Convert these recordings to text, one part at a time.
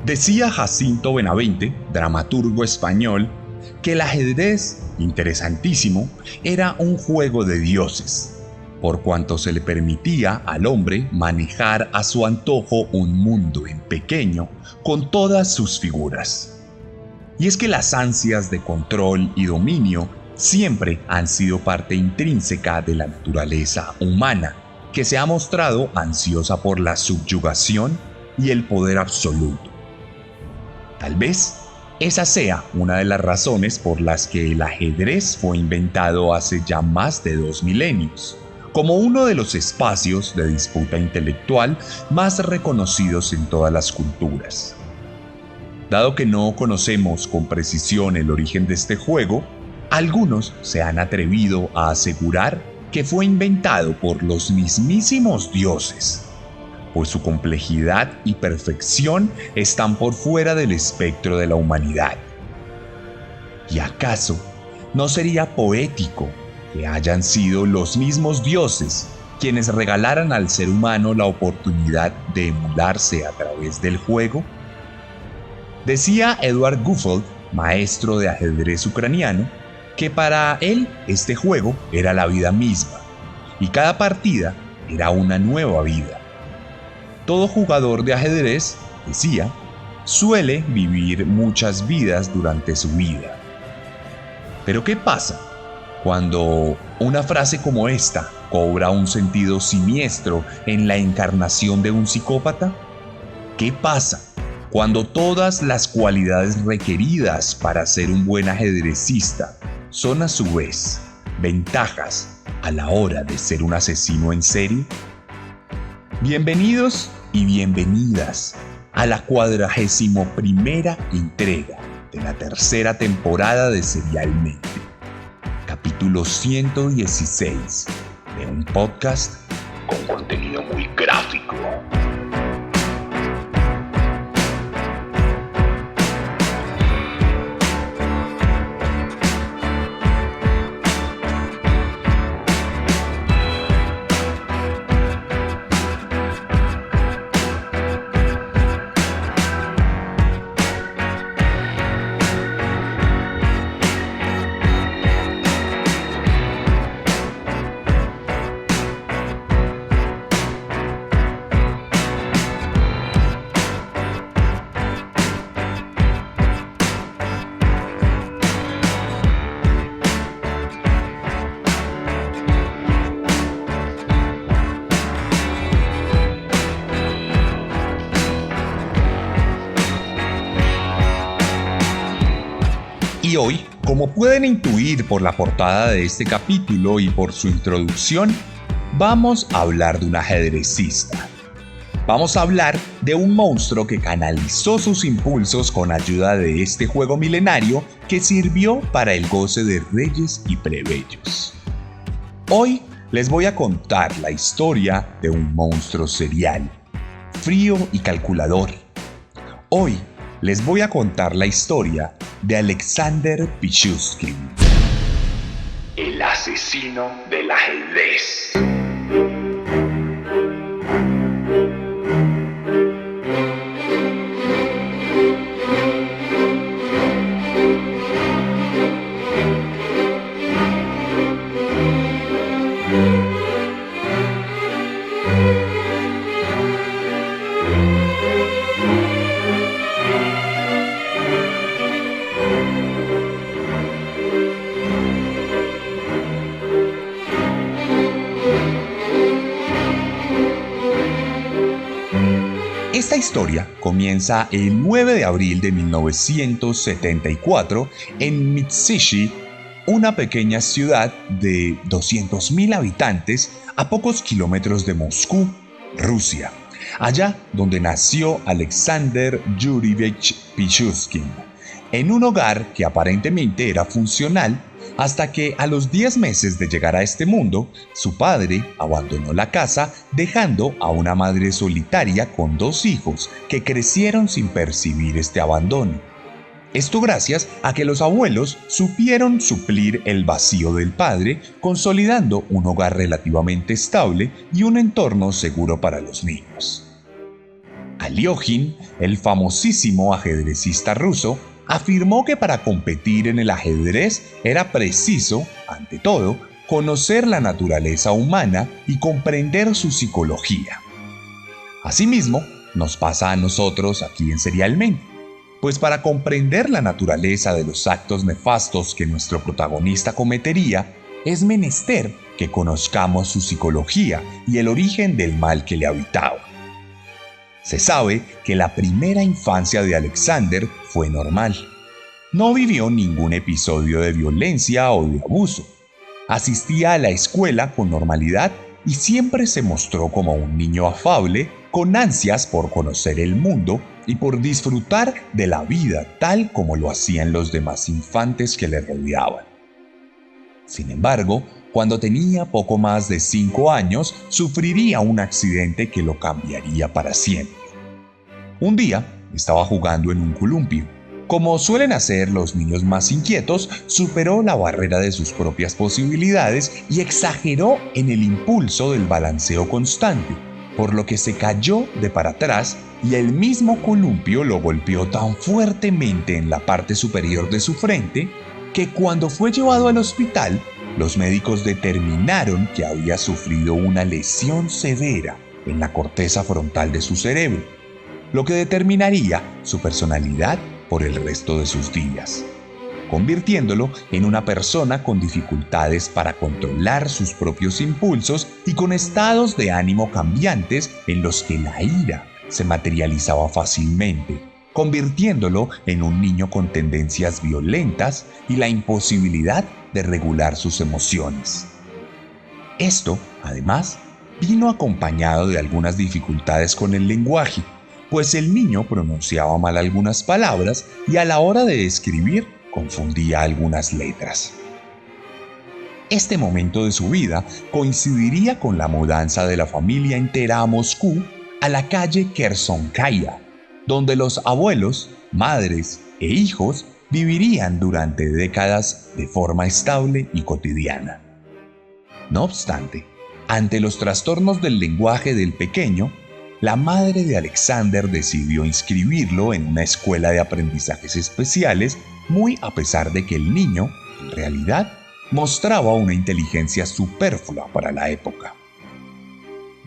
Decía Jacinto Benavente, dramaturgo español, que el ajedrez, interesantísimo, era un juego de dioses, por cuanto se le permitía al hombre manejar a su antojo un mundo en pequeño con todas sus figuras. Y es que las ansias de control y dominio siempre han sido parte intrínseca de la naturaleza humana, que se ha mostrado ansiosa por la subyugación y el poder absoluto. Tal vez esa sea una de las razones por las que el ajedrez fue inventado hace ya más de 2 milenios, como uno de los espacios de disputa intelectual más reconocidos en todas las culturas. Dado que no conocemos con precisión el origen de este juego, algunos se han atrevido a asegurar que fue inventado por los mismísimos dioses, pues su complejidad y perfección están por fuera del espectro de la humanidad. ¿Y acaso no sería poético que hayan sido los mismos dioses quienes regalaran al ser humano la oportunidad de emularse a través del juego? Decía Edward Gufeld, maestro de ajedrez ucraniano, que para él este juego era la vida misma, y cada partida era una nueva vida. Todo jugador de ajedrez, decía, suele vivir muchas vidas durante su vida. Pero ¿qué pasa cuando una frase como esta cobra un sentido siniestro en la encarnación de un psicópata? ¿Qué pasa cuando todas las cualidades requeridas para ser un buen ajedrecista son a su vez ventajas a la hora de ser un asesino en serie? Bienvenidos y bienvenidas a la 41ª entrega de la 3ª temporada de Serialmente, capítulo 116 de un podcast con contenido muy gráfico. Y hoy, como pueden intuir por la portada de este capítulo y por su introducción, vamos a hablar de un ajedrecista. Vamos a hablar de un monstruo que canalizó sus impulsos con ayuda de este juego milenario que sirvió para el goce de reyes y plebeyos. Hoy les voy a contar la historia de un monstruo serial, frío y calculador. Hoy les voy a contar la historia de Alexander Pichushkin, el asesino del ajedrez. Esta historia comienza el 9 de abril de 1974 en Mytshchi, una pequeña ciudad de 200.000 habitantes a pocos kilómetros de Moscú, Rusia, allá donde nació Alexander Yurievich Pichushkin, en un hogar que aparentemente era funcional, hasta que a los 10 meses de llegar a este mundo, su padre abandonó la casa dejando a una madre solitaria con 2 hijos que crecieron sin percibir este abandono. Esto gracias a que los abuelos supieron suplir el vacío del padre, consolidando un hogar relativamente estable y un entorno seguro para los niños. Aliógin, el famosísimo ajedrecista ruso, afirmó que para competir en el ajedrez era preciso, ante todo, conocer la naturaleza humana y comprender su psicología. Asimismo, nos pasa a nosotros aquí en Serialmente, pues para comprender la naturaleza de los actos nefastos que nuestro protagonista cometería, es menester que conozcamos su psicología y el origen del mal que le habitaba. Se sabe que la primera infancia de Alexander fue normal. No vivió ningún episodio de violencia o de abuso. Asistía a la escuela con normalidad y siempre se mostró como un niño afable, con ansias por conocer el mundo y por disfrutar de la vida tal como lo hacían los demás infantes que le rodeaban. Sin embargo, cuando tenía poco más de 5 años, sufriría un accidente que lo cambiaría para siempre. Un día, estaba jugando en un columpio. Como suelen hacer los niños más inquietos, superó la barrera de sus propias posibilidades y exageró en el impulso del balanceo constante, por lo que se cayó de para atrás y el mismo columpio lo golpeó tan fuertemente en la parte superior de su frente que cuando fue llevado al hospital, los médicos determinaron que había sufrido una lesión severa en la corteza frontal de su cerebro, lo que determinaría su personalidad por el resto de sus días, convirtiéndolo en una persona con dificultades para controlar sus propios impulsos y con estados de ánimo cambiantes en los que la ira se materializaba fácilmente, convirtiéndolo en un niño con tendencias violentas y la imposibilidad de regular sus emociones. Esto, además, vino acompañado de algunas dificultades con el lenguaje, pues el niño pronunciaba mal algunas palabras y a la hora de escribir confundía algunas letras. Este momento de su vida coincidiría con la mudanza de la familia entera a Moscú, a la calle Kersonskaya, donde los abuelos, madres e hijos vivirían durante décadas de forma estable y cotidiana. No obstante, ante los trastornos del lenguaje del pequeño, la madre de Alexander decidió inscribirlo en una escuela de aprendizajes especiales, muy a pesar de que el niño, en realidad, mostraba una inteligencia superflua para la época.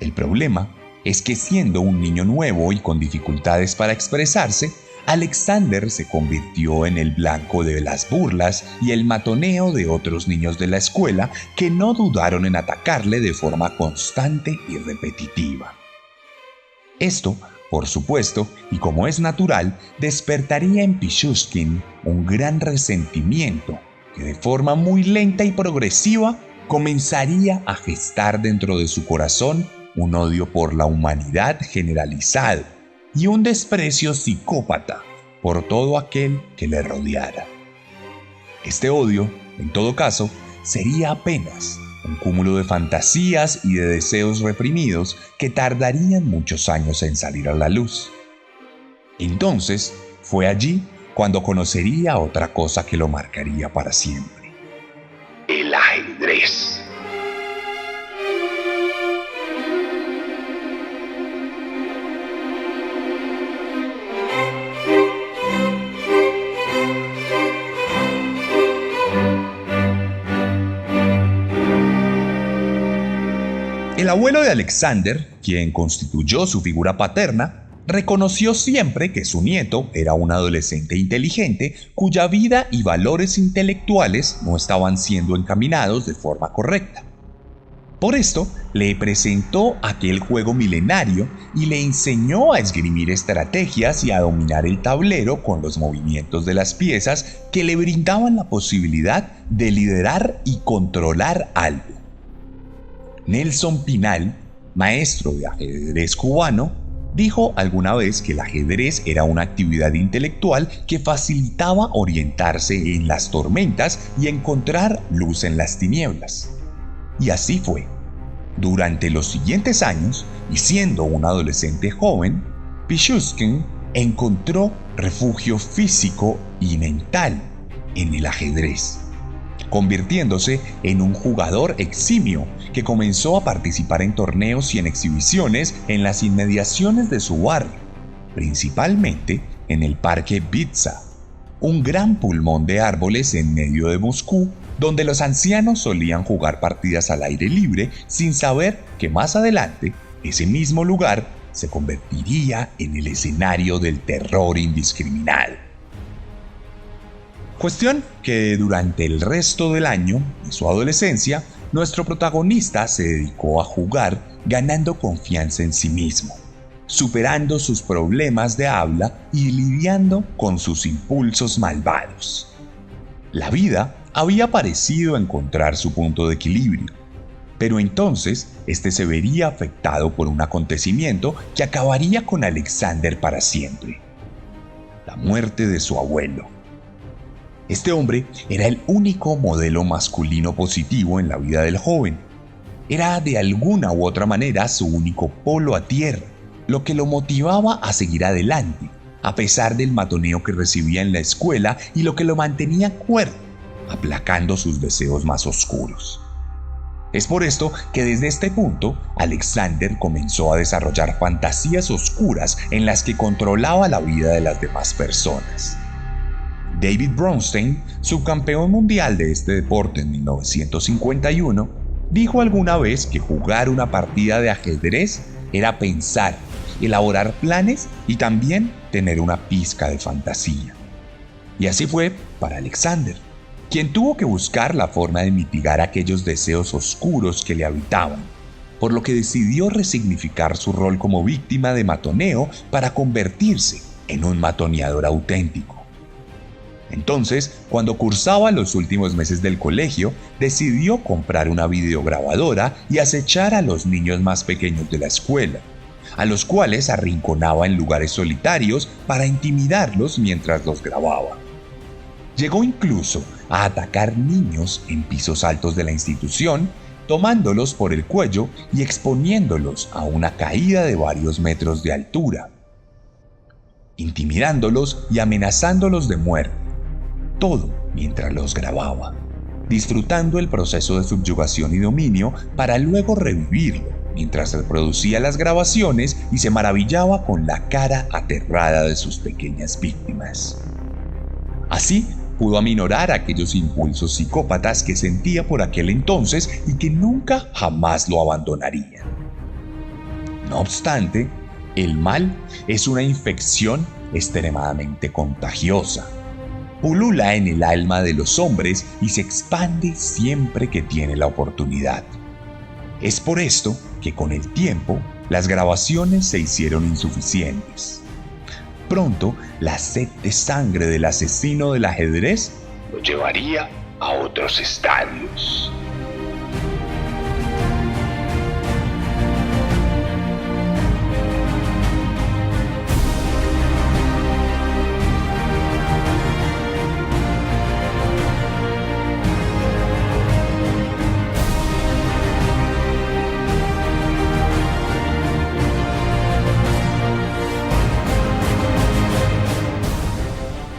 El problema es que siendo un niño nuevo y con dificultades para expresarse, Alexander se convirtió en el blanco de las burlas y el matoneo de otros niños de la escuela que no dudaron en atacarle de forma constante y repetitiva. Esto, por supuesto, y como es natural, despertaría en Pichushkin un gran resentimiento que de forma muy lenta y progresiva comenzaría a gestar dentro de su corazón un odio por la humanidad generalizado y un desprecio psicópata por todo aquel que le rodeara. Este odio, en todo caso, sería apenas un cúmulo de fantasías y de deseos reprimidos que tardarían muchos años en salir a la luz. Entonces, fue allí cuando conocería otra cosa que lo marcaría para siempre: el ajedrez. El abuelo de Alexander, quien constituyó su figura paterna, reconoció siempre que su nieto era un adolescente inteligente cuya vida y valores intelectuales no estaban siendo encaminados de forma correcta. Por esto, le presentó aquel juego milenario y le enseñó a esgrimir estrategias y a dominar el tablero con los movimientos de las piezas que le brindaban la posibilidad de liderar y controlar algo. Nelson Pinal, maestro de ajedrez cubano, dijo alguna vez que el ajedrez era una actividad intelectual que facilitaba orientarse en las tormentas y encontrar luz en las tinieblas. Y así fue. Durante los siguientes años, y siendo un adolescente joven, Pichushkin encontró refugio físico y mental en el ajedrez, convirtiéndose en un jugador eximio que comenzó a participar en torneos y en exhibiciones en las inmediaciones de su barrio, principalmente en el Parque Bitsa, un gran pulmón de árboles en medio de Moscú, donde los ancianos solían jugar partidas al aire libre sin saber que más adelante ese mismo lugar se convertiría en el escenario del terror indiscriminado. Cuestión que durante el resto del año de su adolescencia, nuestro protagonista se dedicó a jugar ganando confianza en sí mismo, superando sus problemas de habla y lidiando con sus impulsos malvados. La vida había parecido encontrar su punto de equilibrio, pero entonces este se vería afectado por un acontecimiento que acabaría con Alexander para siempre: la muerte de su abuelo. Este hombre era el único modelo masculino positivo en la vida del joven. Era de alguna u otra manera su único polo a tierra, lo que lo motivaba a seguir adelante, a pesar del matoneo que recibía en la escuela y lo que lo mantenía cuerdo, aplacando sus deseos más oscuros. Es por esto que desde este punto, Alexander comenzó a desarrollar fantasías oscuras en las que controlaba la vida de las demás personas. David Bronstein, subcampeón mundial de este deporte en 1951, dijo alguna vez que jugar una partida de ajedrez era pensar, elaborar planes y también tener una pizca de fantasía. Y así fue para Alexander, quien tuvo que buscar la forma de mitigar aquellos deseos oscuros que le habitaban, por lo que decidió resignificar su rol como víctima de matoneo para convertirse en un matoneador auténtico. Entonces, cuando cursaba los últimos meses del colegio, decidió comprar una videograbadora y acechar a los niños más pequeños de la escuela, a los cuales arrinconaba en lugares solitarios para intimidarlos mientras los grababa. Llegó incluso a atacar niños en pisos altos de la institución, tomándolos por el cuello y exponiéndolos a una caída de varios metros de altura, intimidándolos y amenazándolos de muerte. Todo mientras los grababa, disfrutando el proceso de subyugación y dominio para luego revivirlo mientras reproducía las grabaciones y se maravillaba con la cara aterrada de sus pequeñas víctimas. Así pudo aminorar aquellos impulsos psicópatas que sentía por aquel entonces y que nunca jamás lo abandonarían. No obstante, el mal es una infección extremadamente contagiosa. Pulula en el alma de los hombres y se expande siempre que tiene la oportunidad. Es por esto que con el tiempo las grabaciones se hicieron insuficientes. Pronto, la sed de sangre del asesino del ajedrez lo llevaría a otros estadios.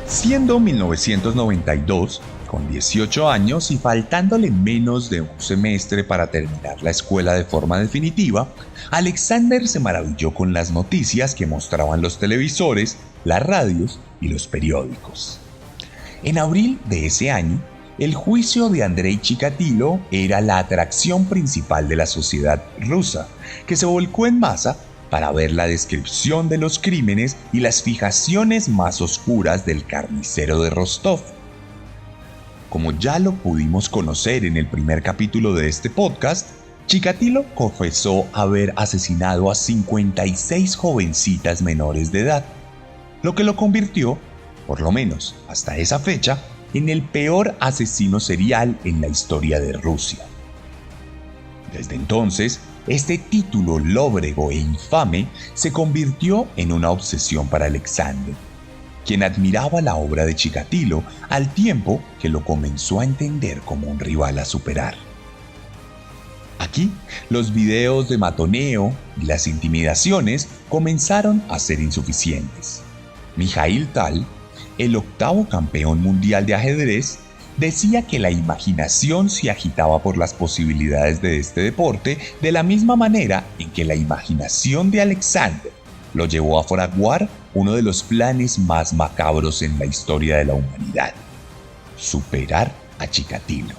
Siendo 1992, con 18 años y faltándole menos de un semestre para terminar la escuela de forma definitiva, Alexander se maravilló con las noticias que mostraban los televisores, las radios y los periódicos. En abril de ese año, el juicio de Andrei Chikatilo era la atracción principal de la sociedad rusa, que se volcó en masa para ver la descripción de los crímenes y las fijaciones más oscuras del carnicero de Rostov. Como ya lo pudimos conocer en el primer capítulo de este podcast, Chikatilo confesó haber asesinado a 56 jovencitas menores de edad, lo que lo convirtió, por lo menos hasta esa fecha, en el peor asesino serial en la historia de Rusia. Desde entonces, este título lóbrego e infame se convirtió en una obsesión para Alexander, quien admiraba la obra de Chikatilo al tiempo que lo comenzó a entender como un rival a superar. Aquí, los videos de matoneo y las intimidaciones comenzaron a ser insuficientes. Mikhail Tal, el octavo campeón mundial de ajedrez, decía que la imaginación se agitaba por las posibilidades de este deporte de la misma manera en que la imaginación de Alexander lo llevó a fraguar uno de los planes más macabros en la historia de la humanidad: superar a Chikatilo.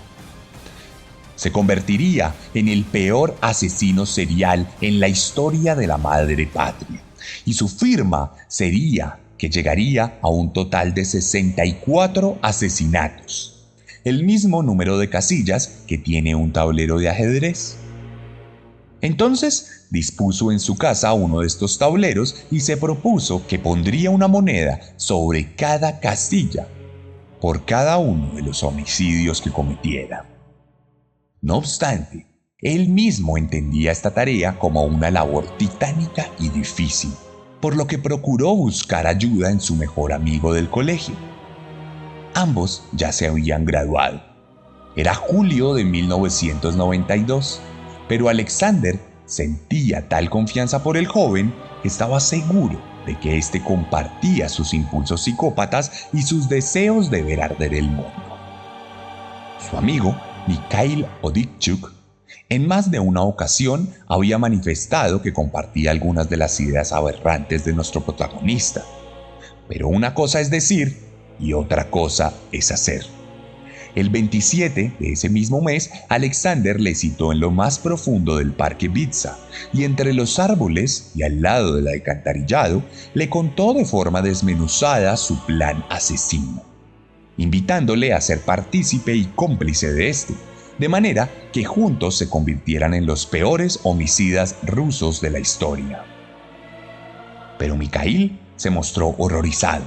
Se convertiría en el peor asesino serial en la historia de la madre patria, y su firma sería que llegaría a un total de 64 asesinatos, el mismo número de casillas que tiene un tablero de ajedrez. Entonces dispuso en su casa uno de estos tableros y se propuso que pondría una moneda sobre cada casilla por cada uno de los homicidios que cometiera. No obstante, él mismo entendía esta tarea como una labor titánica y difícil, por lo que procuró buscar ayuda en su mejor amigo del colegio. Ambos ya se habían graduado. Era julio de 1992, pero Alexander sentía tal confianza por el joven que estaba seguro de que éste compartía sus impulsos psicópatas y sus deseos de ver arder el mundo. Su amigo, Mikhail Odichuk, en más de una ocasión había manifestado que compartía algunas de las ideas aberrantes de nuestro protagonista. Pero una cosa es decir y otra cosa es hacer. El 27 de ese mismo mes, Alexander le citó en lo más profundo del Parque Bitsa, y entre los árboles y al lado del alcantarillado le contó de forma desmenuzada su plan asesino, invitándole a ser partícipe y cómplice de este, de manera que juntos se convirtieran en los peores homicidas rusos de la historia. Pero Mikhail se mostró horrorizado.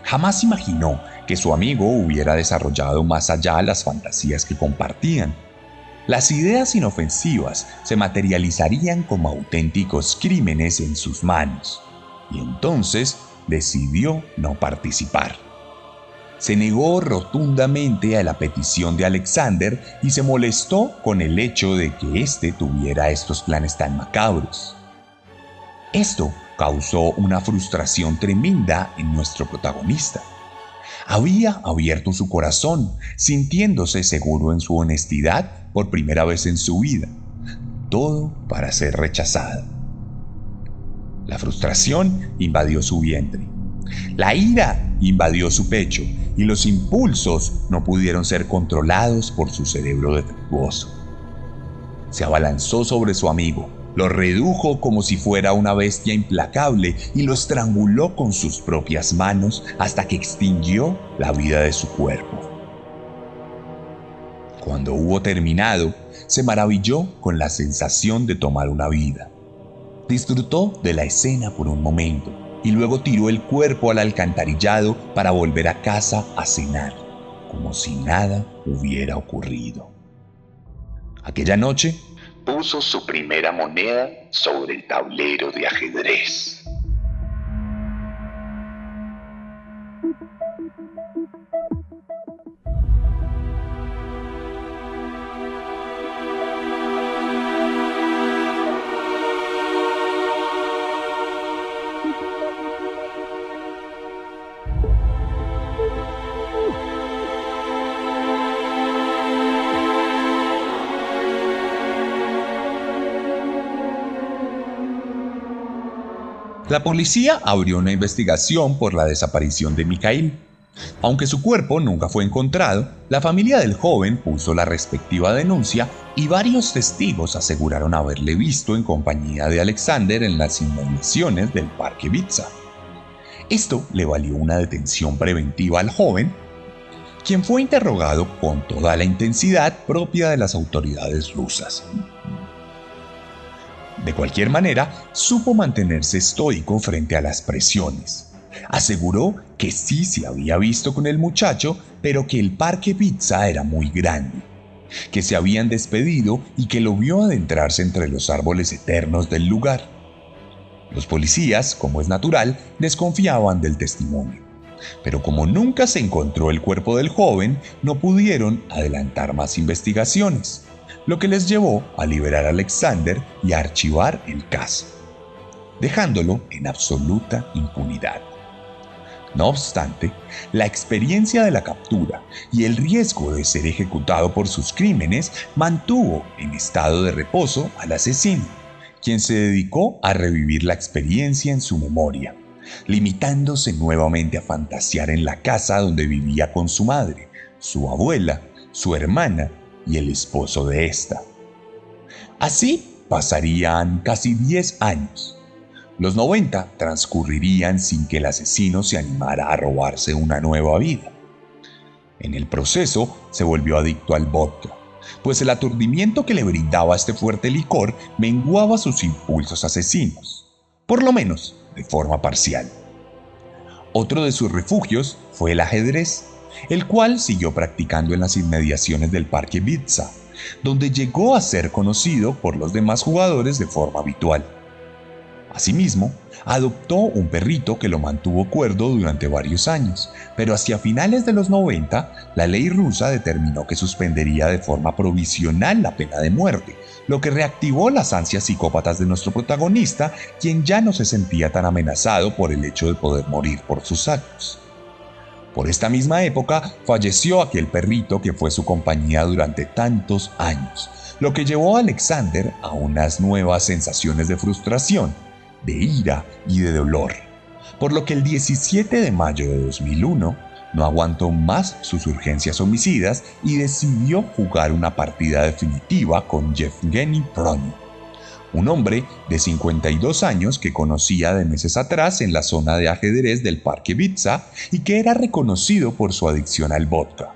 Jamás imaginó que su amigo hubiera desarrollado más allá las fantasías que compartían. Las ideas inofensivas se materializarían como auténticos crímenes en sus manos, y entonces decidió no participar. Se negó rotundamente a la petición de Alexander y se molestó con el hecho de que éste tuviera estos planes tan macabros. Esto causó una frustración tremenda en nuestro protagonista. Había abierto su corazón, sintiéndose seguro en su honestidad por primera vez en su vida, todo para ser rechazado. La frustración invadió su vientre. La ira invadió su pecho y los impulsos no pudieron ser controlados por su cerebro defectuoso. Se abalanzó sobre su amigo, lo redujo como si fuera una bestia implacable y lo estranguló con sus propias manos hasta que extinguió la vida de su cuerpo. Cuando hubo terminado, se maravilló con la sensación de tomar una vida. Disfrutó de la escena por un momento y luego tiró el cuerpo al alcantarillado para volver a casa a cenar, como si nada hubiera ocurrido. Aquella noche, puso su primera moneda sobre el tablero de ajedrez. La policía abrió una investigación por la desaparición de Mikhail. Aunque su cuerpo nunca fue encontrado, la familia del joven puso la respectiva denuncia y varios testigos aseguraron haberle visto en compañía de Alexander en las inmediaciones del Parque Bitsa. Esto le valió una detención preventiva al joven, quien fue interrogado con toda la intensidad propia de las autoridades rusas. De cualquier manera, supo mantenerse estoico frente a las presiones. Aseguró que sí se había visto con el muchacho, pero que el Parque Bitsa era muy grande, que se habían despedido y que lo vio adentrarse entre los árboles eternos del lugar. Los policías, como es natural, desconfiaban del testimonio, pero como nunca se encontró el cuerpo del joven, no pudieron adelantar más investigaciones, lo que les llevó a liberar a Alexander y a archivar el caso, dejándolo en absoluta impunidad. No obstante, la experiencia de la captura y el riesgo de ser ejecutado por sus crímenes mantuvo en estado de reposo al asesino, quien se dedicó a revivir la experiencia en su memoria, limitándose nuevamente a fantasear en la casa donde vivía con su madre, su abuela, su hermana y el esposo de esta. Así pasarían casi 10 años. Los 90 transcurrirían sin que el asesino se animara a robarse una nueva vida. En el proceso se volvió adicto al vodka, pues el aturdimiento que le brindaba este fuerte licor menguaba sus impulsos asesinos, por lo menos de forma parcial. Otro de sus refugios fue el ajedrez, el cual siguió practicando en las inmediaciones del Parque Bitsa, donde llegó a ser conocido por los demás jugadores de forma habitual. Asimismo, adoptó un perrito que lo mantuvo cuerdo durante varios años, pero hacia finales de los 90, la ley rusa determinó que suspendería de forma provisional la pena de muerte, lo que reactivó las ansias psicópatas de nuestro protagonista, quien ya no se sentía tan amenazado por el hecho de poder morir por sus actos. Por esta misma época, falleció aquel perrito que fue su compañía durante tantos años, lo que llevó a Alexander a unas nuevas sensaciones de frustración, de ira y de dolor, por lo que el 17 de mayo de 2001 no aguantó más sus urgencias homicidas y decidió jugar una partida definitiva con Yevgeny Pronin, un hombre de 52 años que conocía de meses atrás en la zona de ajedrez del Parque Bitsa y que era reconocido por su adicción al vodka.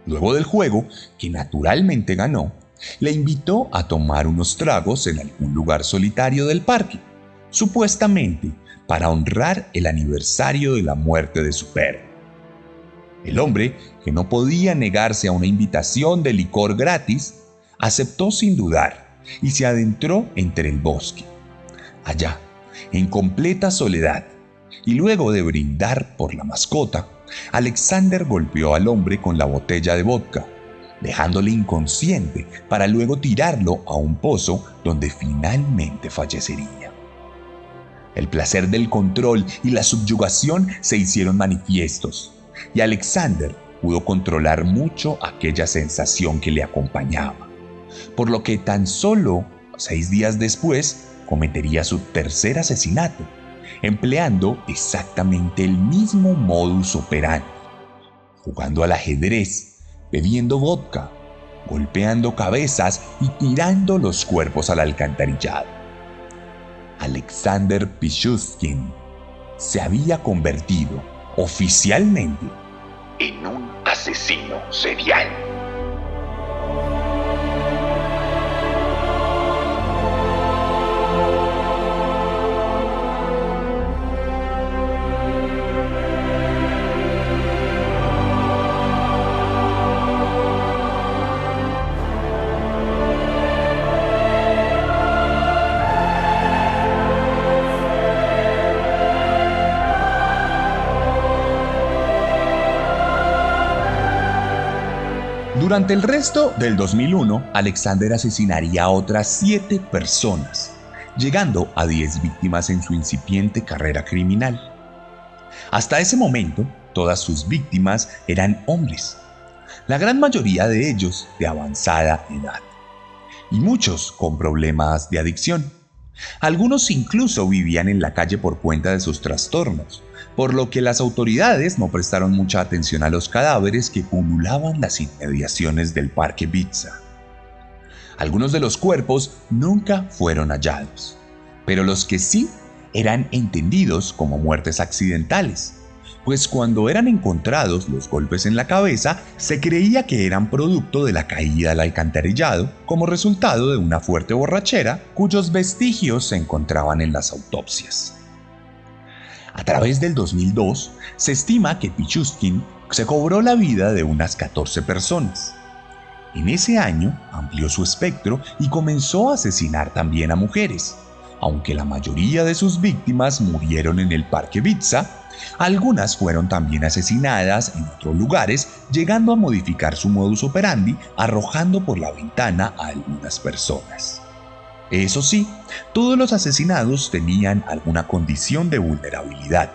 Luego del juego, que naturalmente ganó, le invitó a tomar unos tragos en algún lugar solitario del parque, supuestamente para honrar el aniversario de la muerte de su perro. El hombre, que no podía negarse a una invitación de licor gratis, aceptó sin dudar y se adentró entre el bosque. Allá, en completa soledad, y luego de brindar por la mascota, Alexander golpeó al hombre con la botella de vodka, dejándole inconsciente para luego tirarlo a un pozo donde finalmente fallecería. El placer del control y la subyugación se hicieron manifiestos, y Alexander pudo controlar mucho aquella sensación que le acompañaba, por lo que tan solo 6 días después cometería su tercer asesinato, empleando exactamente el mismo modus operandi, jugando al ajedrez, bebiendo vodka, golpeando cabezas y tirando los cuerpos al alcantarillado. Alexander Pichushkin se había convertido oficialmente en un asesino serial. Durante el resto del 2001, Alexander asesinaría a otras 7 personas, llegando a 10 víctimas en su incipiente carrera criminal. Hasta ese momento, todas sus víctimas eran hombres, la gran mayoría de ellos de avanzada edad, y muchos con problemas de adicción. Algunos incluso vivían en la calle por cuenta de sus trastornos, por lo que las autoridades no prestaron mucha atención a los cadáveres que pululaban las inmediaciones del Parque Bitsa. Algunos de los cuerpos nunca fueron hallados, pero los que sí eran entendidos como muertes accidentales, pues cuando eran encontrados los golpes en la cabeza se creía que eran producto de la caída al alcantarillado como resultado de una fuerte borrachera cuyos vestigios se encontraban en las autopsias. A través del 2002, se estima que Pichushkin se cobró la vida de unas 14 personas. En ese año amplió su espectro y comenzó a asesinar también a mujeres. Aunque la mayoría de sus víctimas murieron en el Parque Bitsa, algunas fueron también asesinadas en otros lugares, llegando a modificar su modus operandi, arrojando por la ventana a algunas personas. Eso sí, todos los asesinados tenían alguna condición de vulnerabilidad,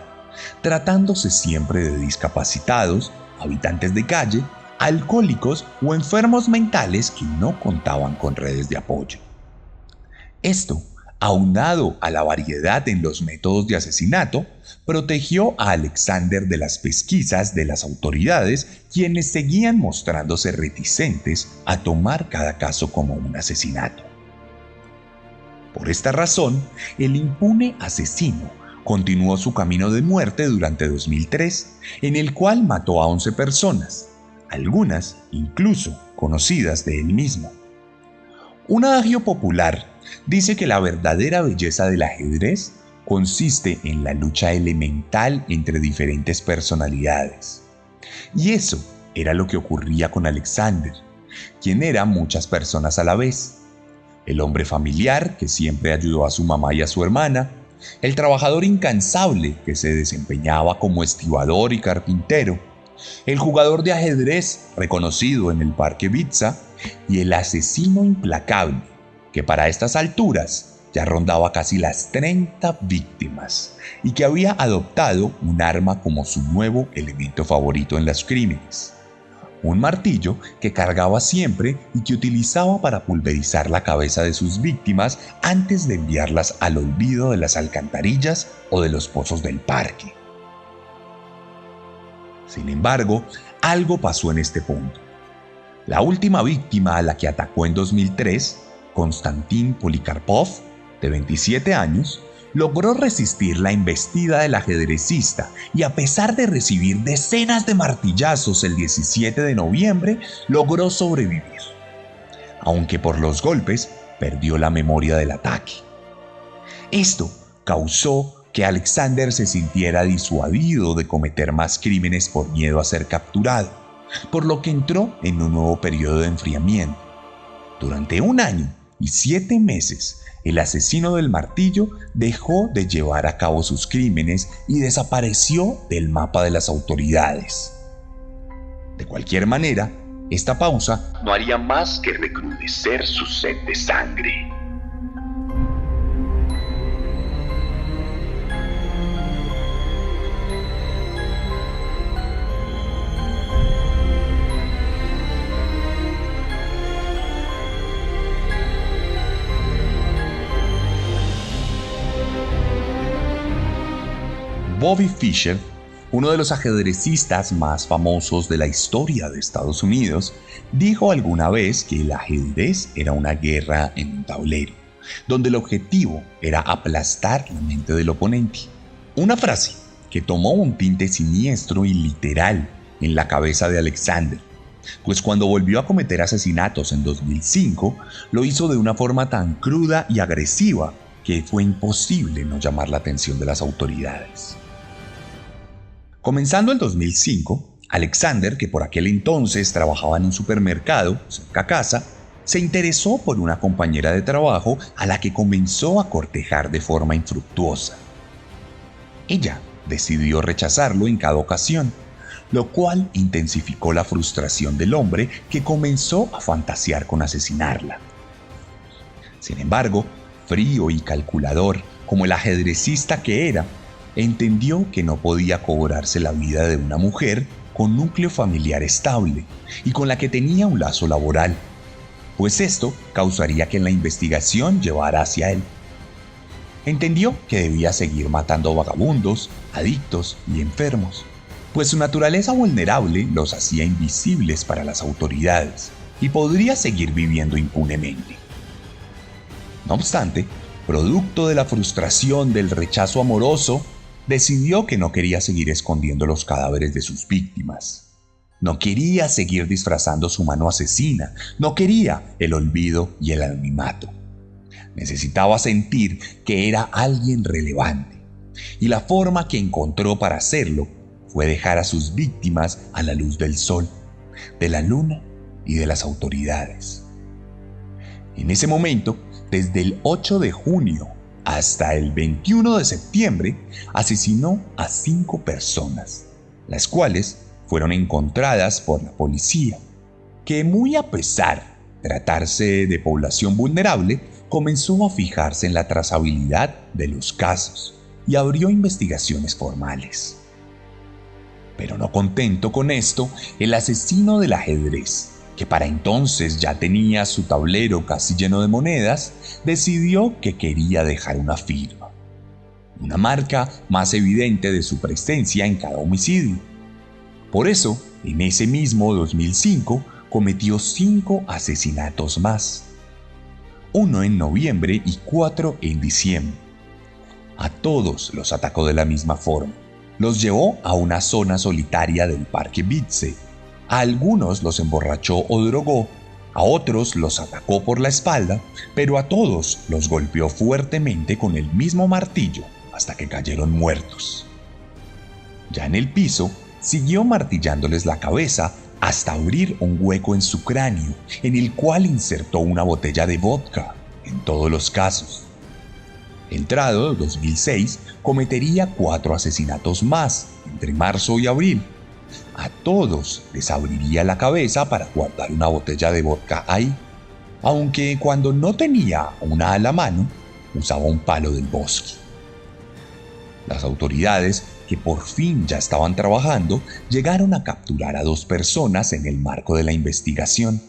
tratándose siempre de discapacitados, habitantes de calle, alcohólicos o enfermos mentales que no contaban con redes de apoyo. Esto, aunado a la variedad en los métodos de asesinato, protegió a Alexander de las pesquisas de las autoridades, quienes seguían mostrándose reticentes a tomar cada caso como un asesinato. Por esta razón, el impune asesino continuó su camino de muerte durante 2003, en el cual mató a 11 personas, algunas incluso conocidas de él mismo. Un adagio popular dice que la verdadera belleza del ajedrez consiste en la lucha elemental entre diferentes personalidades. Y eso era lo que ocurría con Alexander, quien era muchas personas a la vez. El hombre familiar que siempre ayudó a su mamá y a su hermana, el trabajador incansable que se desempeñaba como estibador y carpintero, el jugador de ajedrez reconocido en el Parque Bitsa y el asesino implacable que para estas alturas ya rondaba casi las 30 víctimas y que había adoptado un arma como su nuevo elemento favorito en los crímenes. Un martillo que cargaba siempre y que utilizaba para pulverizar la cabeza de sus víctimas antes de enviarlas al olvido de las alcantarillas o de los pozos del parque. Sin embargo, algo pasó en este punto. La última víctima a la que atacó en 2003, Konstantin Polikarpov, de 27 años, logró resistir la embestida del ajedrecista y a pesar de recibir decenas de martillazos el 17 de noviembre, logró sobrevivir. Aunque por los golpes, perdió la memoria del ataque. Esto causó que Alexander se sintiera disuadido de cometer más crímenes por miedo a ser capturado, por lo que entró en un nuevo periodo de enfriamiento. Durante 1 año y 7 meses, el asesino del martillo dejó de llevar a cabo sus crímenes y desapareció del mapa de las autoridades. De cualquier manera, esta pausa no haría más que recrudecer su sed de sangre. Bobby Fischer, uno de los ajedrecistas más famosos de la historia de Estados Unidos, dijo alguna vez que el ajedrez era una guerra en un tablero, donde el objetivo era aplastar la mente del oponente. Una frase que tomó un tinte siniestro y literal en la cabeza de Alexander, pues cuando volvió a cometer asesinatos en 2005, lo hizo de una forma tan cruda y agresiva que fue imposible no llamar la atención de las autoridades. Comenzando el 2005, Alexander, que por aquel entonces trabajaba en un supermercado cerca a casa, se interesó por una compañera de trabajo a la que comenzó a cortejar de forma infructuosa. Ella decidió rechazarlo en cada ocasión, lo cual intensificó la frustración del hombre que comenzó a fantasear con asesinarla. Sin embargo, frío y calculador, como el ajedrecista que era, entendió que no podía cobrarse la vida de una mujer con núcleo familiar estable y con la que tenía un lazo laboral, pues esto causaría que la investigación llevara hacia él. Entendió que debía seguir matando vagabundos, adictos y enfermos, pues su naturaleza vulnerable los hacía invisibles para las autoridades y podría seguir viviendo impunemente. No obstante, producto de la frustración del rechazo amoroso, decidió que no quería seguir escondiendo los cadáveres de sus víctimas. No quería seguir disfrazando su mano asesina, no quería el olvido y el anonimato. Necesitaba sentir que era alguien relevante, y la forma que encontró para hacerlo fue dejar a sus víctimas a la luz del sol, de la luna y de las autoridades. En ese momento, desde el 8 de junio hasta el 21 de septiembre, asesinó a 5 personas, las cuales fueron encontradas por la policía, que muy a pesar de tratarse de población vulnerable, comenzó a fijarse en la trazabilidad de los casos y abrió investigaciones formales. Pero no contento con esto, el asesino del ajedrez, que para entonces ya tenía su tablero casi lleno de monedas, decidió que quería dejar una firma, una marca más evidente de su presencia en cada homicidio. Por eso, en ese mismo 2005, cometió 5 asesinatos más, 1 en noviembre y 4 en diciembre. A todos los atacó de la misma forma. Los llevó a una zona solitaria del Parque Bitse. A algunos los emborrachó o drogó, a otros los atacó por la espalda, pero a todos los golpeó fuertemente con el mismo martillo hasta que cayeron muertos. Ya en el piso, siguió martillándoles la cabeza hasta abrir un hueco en su cráneo, en el cual insertó una botella de vodka, en todos los casos. Entrado 2006, cometería 4 asesinatos más, entre marzo y abril. A todos les abriría la cabeza para guardar una botella de vodka ahí, aunque cuando no tenía una a la mano, usaba un palo del bosque. Las autoridades, que por fin ya estaban trabajando, llegaron a capturar a 2 personas en el marco de la investigación.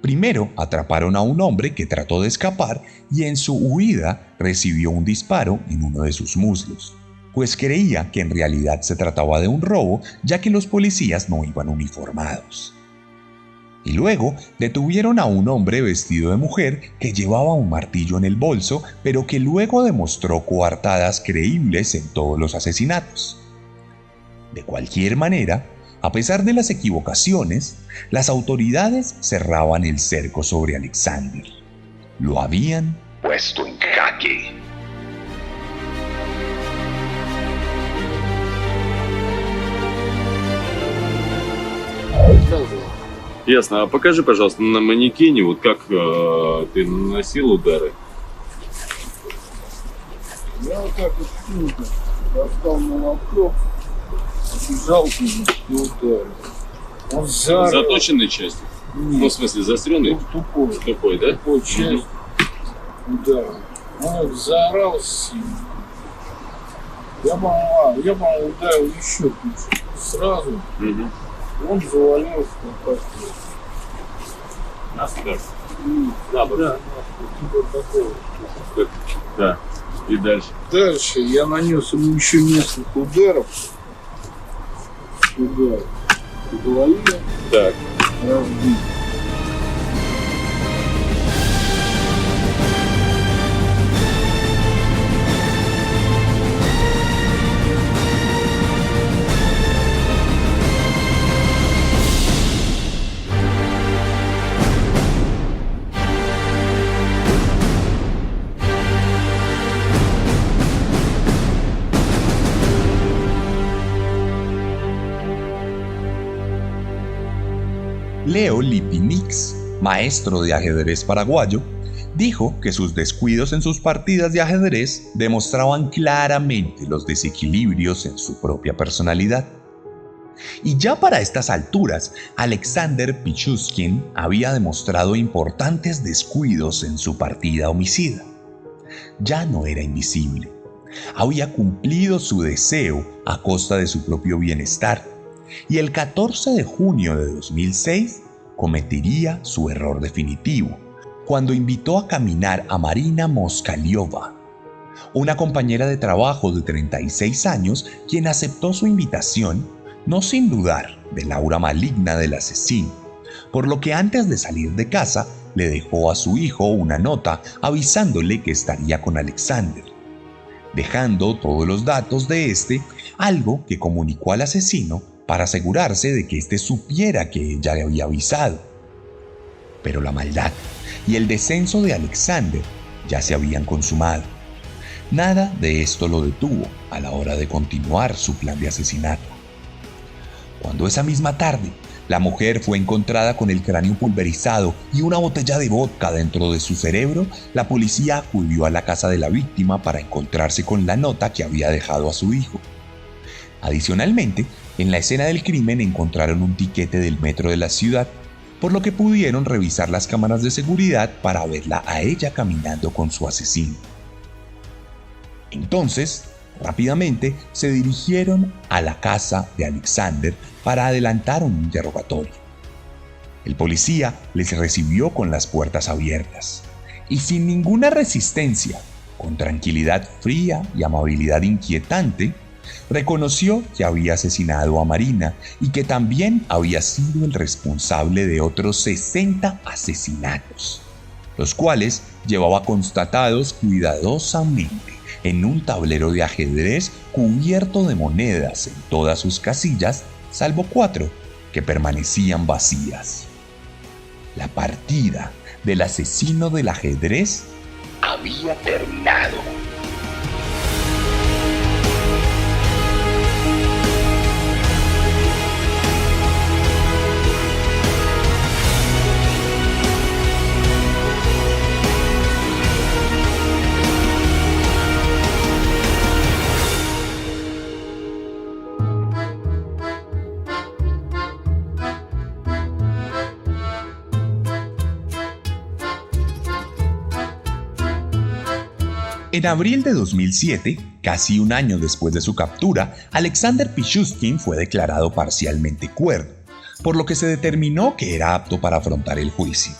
Primero atraparon a un hombre que trató de escapar y en su huida recibió un disparo en uno de sus muslos, pues creía que en realidad se trataba de un robo, ya que los policías no iban uniformados. Y luego detuvieron a un hombre vestido de mujer que llevaba un martillo en el bolso, pero que luego demostró coartadas creíbles en todos los asesinatos. De cualquier manera, a pesar de las equivocaciones, las autoridades cerraban el cerco sobre Alexander. Lo habían puesto en jaque. Ясно. А покажи, пожалуйста, на манекене, вот как ты наносил удары. Я вот так вот достал молоток, бежал и ударил. Он Заточенной частью? Ну, в смысле, заостренный? Тупой. Тупой, да? Тупой часть ударил. Он заорал сильно. Я бы ударил еще чуть сразу. Он завалился на постель. Да. И дальше? Дальше я нанес ему еще несколько ударов. Удар по голове. Так. Разбит. Leo Lipinix, maestro de ajedrez paraguayo, dijo que sus descuidos en sus partidas de ajedrez demostraban claramente los desequilibrios en su propia personalidad. Y ya para estas alturas, Alexander Pichushkin había demostrado importantes descuidos en su partida homicida. Ya no era invisible. Había cumplido su deseo a costa de su propio bienestar. Y el 14 de junio de 2006 cometería su error definitivo, cuando invitó a caminar a Marina Moskaliova, una compañera de trabajo de 36 años, quien aceptó su invitación, no sin dudar del aura maligna del asesino, por lo que antes de salir de casa le dejó a su hijo una nota avisándole que estaría con Alexander, dejando todos los datos de este, algo que comunicó al asesino para asegurarse de que éste supiera que ella le había avisado. Pero la maldad y el descenso de Alexander ya se habían consumado. Nada de esto lo detuvo a la hora de continuar su plan de asesinato. Cuando esa misma tarde la mujer fue encontrada con el cráneo pulverizado y una botella de vodka dentro de su cerebro, la policía acudió a la casa de la víctima para encontrarse con la nota que había dejado a su hijo. Adicionalmente, en la escena del crimen encontraron un tiquete del metro de la ciudad, por lo que pudieron revisar las cámaras de seguridad para verla a ella caminando con su asesino. Entonces, rápidamente se dirigieron a la casa de Alexander para adelantar un interrogatorio. El policía les recibió con las puertas abiertas y sin ninguna resistencia, con tranquilidad fría y amabilidad inquietante, reconoció que había asesinado a Marina y que también había sido el responsable de otros 60 asesinatos, los cuales llevaba constatados cuidadosamente en un tablero de ajedrez cubierto de monedas en todas sus casillas, salvo 4 que permanecían vacías. La partida del asesino del ajedrez había terminado. En abril de 2007, casi un año después de su captura, Alexander Pichushkin fue declarado parcialmente cuerdo, por lo que se determinó que era apto para afrontar el juicio.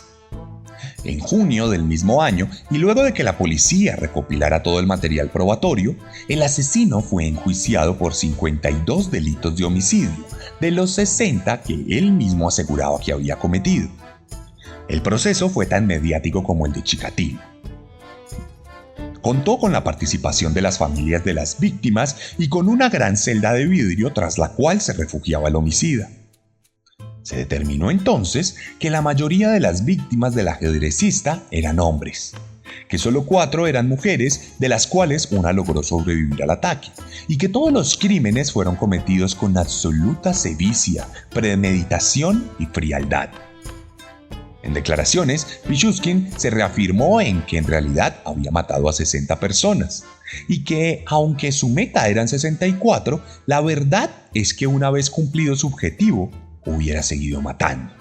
En junio del mismo año, y luego de que la policía recopilara todo el material probatorio, el asesino fue enjuiciado por 52 delitos de homicidio, de los 60 que él mismo aseguraba que había cometido. El proceso fue tan mediático como el de Chikatilo. Contó con la participación de las familias de las víctimas y con una gran celda de vidrio tras la cual se refugiaba el homicida. Se determinó entonces que la mayoría de las víctimas del ajedrecista eran hombres, que solo 4 eran mujeres, de las cuales una logró sobrevivir al ataque, y que todos los crímenes fueron cometidos con absoluta sevicia, premeditación y frialdad. En declaraciones, Pichushkin se reafirmó en que en realidad había matado a 60 personas y que, aunque su meta eran 64, la verdad es que una vez cumplido su objetivo, hubiera seguido matando.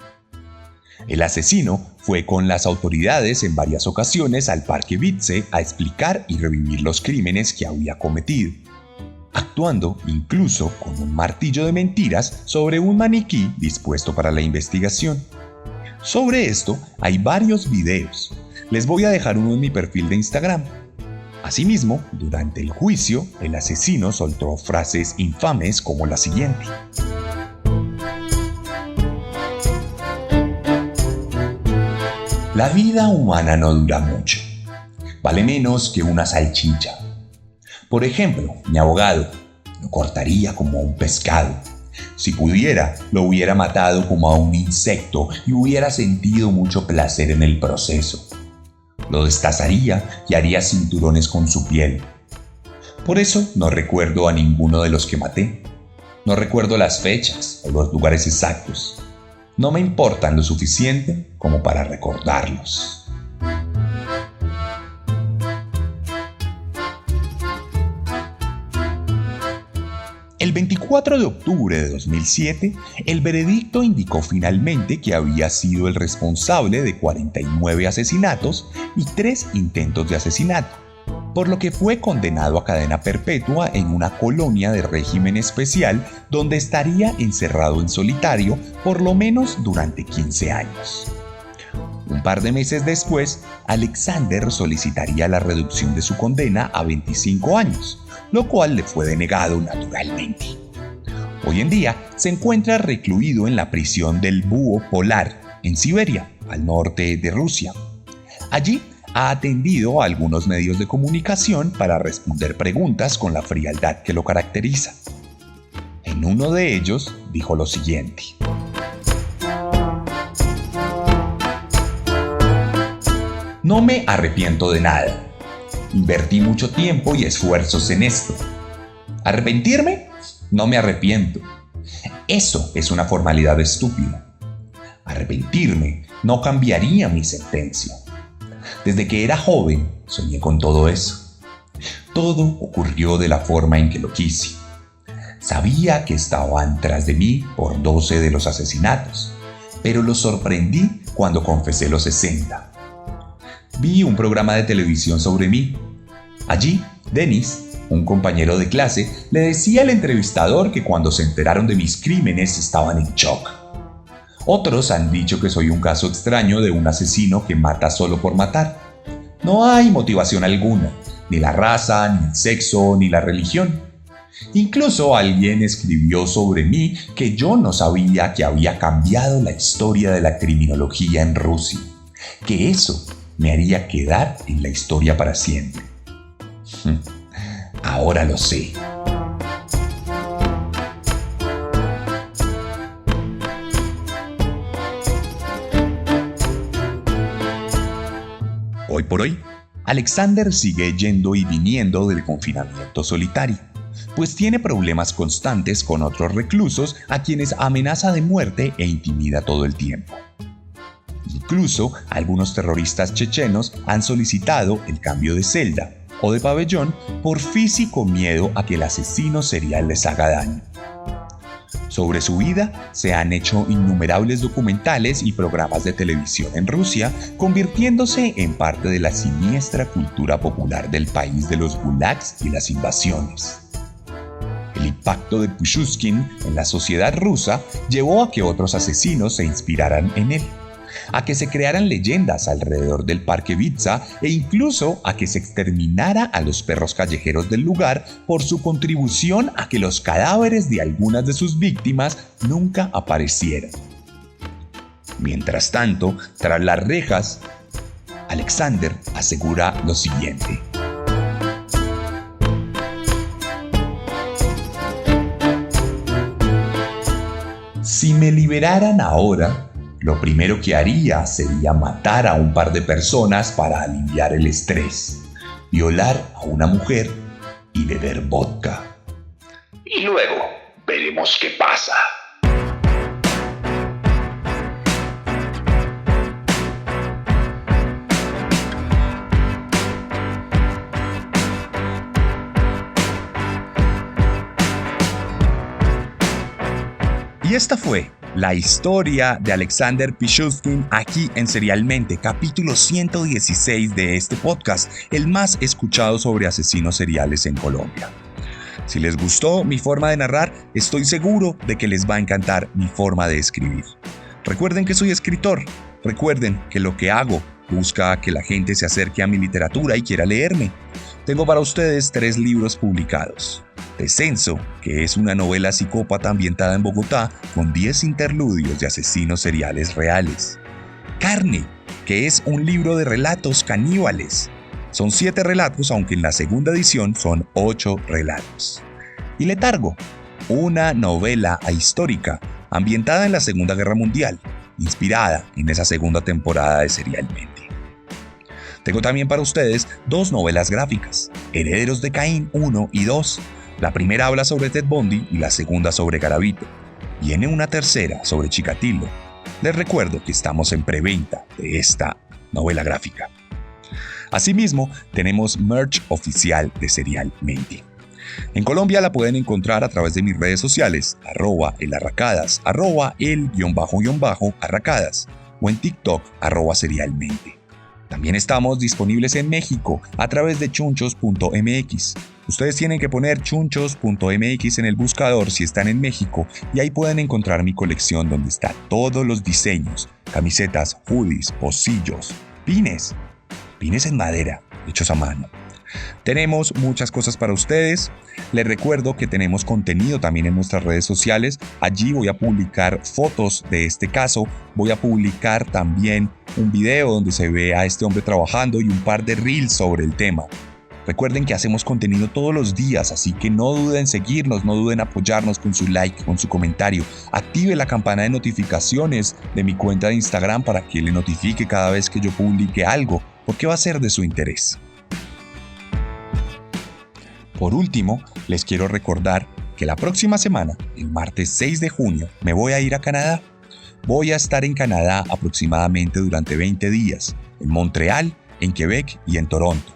El asesino fue con las autoridades en varias ocasiones al Parque Vitze a explicar y revivir los crímenes que había cometido, actuando incluso con un martillo de mentiras sobre un maniquí dispuesto para la investigación. Sobre esto hay varios videos. Les voy a dejar uno en mi perfil de Instagram. Asimismo, durante el juicio, el asesino soltó frases infames como la siguiente. La vida humana no dura mucho. Vale menos que una salchicha. Por ejemplo, mi abogado lo cortaría como a un pescado. Si pudiera, lo hubiera matado como a un insecto y hubiera sentido mucho placer en el proceso. Lo destazaría y haría cinturones con su piel. Por eso no recuerdo a ninguno de los que maté. No recuerdo las fechas o los lugares exactos. No me importan lo suficiente como para recordarlos. El 24 de octubre de 2007, el veredicto indicó finalmente que había sido el responsable de 49 asesinatos y 3 intentos de asesinato, por lo que fue condenado a cadena perpetua en una colonia de régimen especial donde estaría encerrado en solitario por lo menos durante 15 años. Un par de meses después, Alexander solicitaría la reducción de su condena a 25 años, lo cual le fue denegado naturalmente. Hoy en día se encuentra recluido en la prisión del Búho Polar, en Siberia, al norte de Rusia. Allí ha atendido a algunos medios de comunicación para responder preguntas con la frialdad que lo caracteriza. En uno de ellos dijo lo siguiente. No me arrepiento de nada. Invertí mucho tiempo y esfuerzos en esto. ¿Arrepentirme? No me arrepiento. Eso es una formalidad estúpida. Arrepentirme no cambiaría mi sentencia. Desde que era joven soñé con todo eso. Todo ocurrió de la forma en que lo quise. Sabía que estaban tras de mí por 12 de los asesinatos, pero los sorprendí cuando confesé los 60. Vi un programa de televisión sobre mí. Allí, Denis, un compañero de clase, le decía al entrevistador que cuando se enteraron de mis crímenes estaban en shock. Otros han dicho que soy un caso extraño de un asesino que mata solo por matar. No hay motivación alguna, ni la raza, ni el sexo, ni la religión. Incluso alguien escribió sobre mí que yo no sabía que había cambiado la historia de la criminología en Rusia, que eso me haría quedar en la historia para siempre. Ahora lo sé. Hoy por hoy, Alexander sigue yendo y viniendo del confinamiento solitario, pues tiene problemas constantes con otros reclusos a quienes amenaza de muerte e intimida todo el tiempo. Incluso algunos terroristas chechenos han solicitado el cambio de celda o de pabellón por físico miedo a que el asesino serial les haga daño. Sobre su vida se han hecho innumerables documentales y programas de televisión en Rusia, convirtiéndose en parte de la siniestra cultura popular del país de los gulags y las invasiones. El impacto de Pichushkin en la sociedad rusa llevó a que otros asesinos se inspiraran en él, a que se crearan leyendas alrededor del parque Vitsa e incluso a que se exterminara a los perros callejeros del lugar por su contribución a que los cadáveres de algunas de sus víctimas nunca aparecieran. Mientras tanto, tras las rejas, Alexander asegura lo siguiente. Si me liberaran ahora, lo primero que haría sería matar a un par de personas para aliviar el estrés, violar a una mujer y beber vodka. Y luego veremos qué pasa. Y esta fue la historia de Alexander Pichushkin aquí en Serialmente, capítulo 116 de este podcast, el más escuchado sobre asesinos seriales en Colombia. Si les gustó mi forma de narrar, estoy seguro de que les va a encantar mi forma de escribir. Recuerden que soy escritor, recuerden que lo que hago busca que la gente se acerque a mi literatura y quiera leerme. Tengo para ustedes 3 libros publicados. Descenso, que es una novela psicópata ambientada en Bogotá con 10 interludios de asesinos seriales reales. Carne, que es un libro de relatos caníbales. Son 7 relatos, aunque en la segunda edición son 8 relatos. Y Letargo, una novela ahistórica ambientada en la Segunda Guerra Mundial, inspirada en esa segunda temporada de Serialmente. Tengo también para ustedes 2 novelas gráficas, Herederos de Caín 1 y 2. La primera habla sobre Ted Bundy y la segunda sobre Garavito. Viene una tercera sobre Chikatilo. Les recuerdo que estamos en preventa de esta novela gráfica. Asimismo, tenemos merch oficial de Serialmente. En Colombia la pueden encontrar a través de mis redes sociales, @elarracadas, @el__arracadas o en TikTok, @serialmente. También estamos disponibles en México a través de chunchos.mx. Ustedes tienen que poner chunchos.mx en el buscador si están en México y ahí pueden encontrar mi colección donde están todos los diseños, camisetas, hoodies, pocillos, pines en madera, hechos a mano. Tenemos muchas cosas para ustedes. Les recuerdo que tenemos contenido también en nuestras redes sociales. Allí voy a publicar fotos de este caso. Voy a publicar también un video donde se ve a este hombre trabajando y un par de reels sobre el tema. Recuerden que hacemos contenido todos los días, así que no duden en seguirnos, no duden en apoyarnos con su like, con su comentario. Active la campana de notificaciones de mi cuenta de Instagram para que le notifique cada vez que yo publique algo, porque va a ser de su interés. Por último, les quiero recordar que la próxima semana, el martes 6 de junio, me voy a ir a Canadá. Voy a estar en Canadá aproximadamente durante 20 días, en Montreal, en Quebec y en Toronto.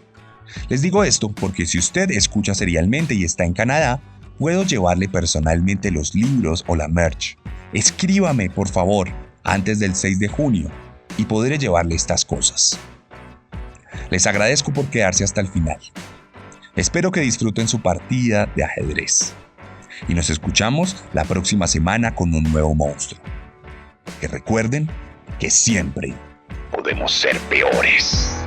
Les digo esto porque si usted escucha Serialmente y está en Canadá, puedo llevarle personalmente los libros o la merch. Escríbame, por favor, antes del 6 de junio y podré llevarle estas cosas. Les agradezco por quedarse hasta el final. Espero que disfruten su partida de ajedrez. Y nos escuchamos la próxima semana con un nuevo monstruo. Que recuerden que siempre podemos ser peores.